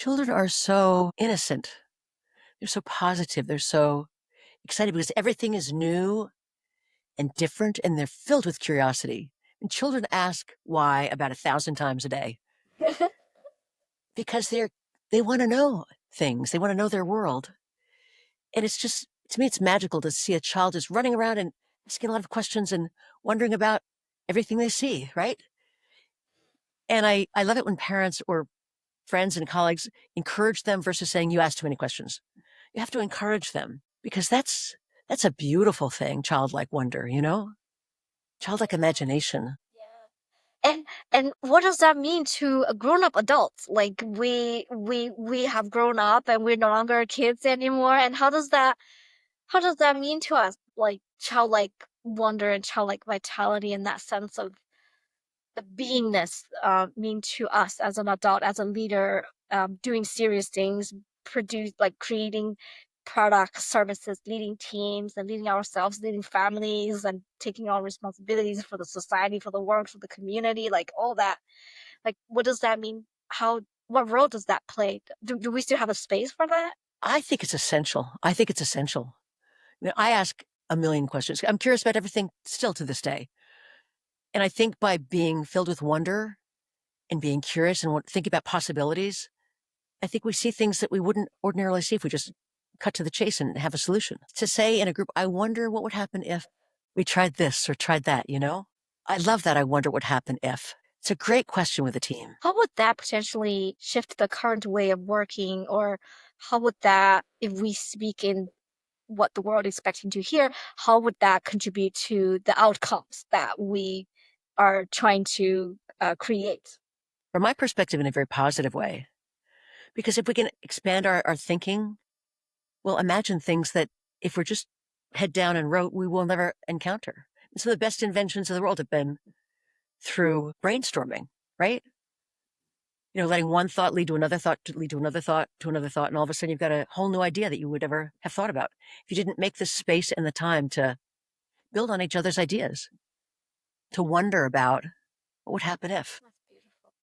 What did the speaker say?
Children are so innocent. They're so positive. They're so excited because everything is new and different, and they're filled with curiosity. And children ask why about 1,000 times a day because they want to know things. They want to know their world. And it's just, to me, it's magical to see a child just running around and asking a lot of questions and wondering about everything they see, right? And I love it when parents or friends and colleagues encourage them versus saying, you ask too many questions. You have to encourage them because that's a beautiful thing, childlike wonder, childlike imagination. Yeah. And what does that mean to a grown-up adults? Like we have grown up and we're no longer kids anymore. And how does that mean to us? Like childlike wonder and childlike vitality and that sense of the beingness mean to us as an adult, as a leader, doing serious things, creating products, services, leading teams, and leading ourselves, leading families, and taking on responsibilities for the society, for the world, for the community, like all that. Like, what does that mean? What role does that play? Do we still have a space for that? I think it's essential. I think it's essential. I ask a million questions. I'm curious about everything still to this day. And I think by being filled with wonder and being curious and think about possibilities, I think we see things that we wouldn't ordinarily see if we just cut to the chase and have a solution. To say in a group, I wonder what would happen if we tried this or tried that. I love that. I wonder what would happen if. It's a great question with a team. How would that potentially shift the current way of working, or how would that, if we speak in what the world is expecting to hear, how would that contribute to the outcomes that we are trying to create? From my perspective, in a very positive way, because if we can expand our thinking, we'll imagine things that if we're just head down and wrote, we will never encounter. And some of the best inventions of the world have been through brainstorming, right? Letting one thought lead to another thought, to lead to another thought, to another thought, and all of a sudden you've got a whole new idea that you would ever have thought about if you didn't make the space and the time to build on each other's ideas, to wonder about what would happen if.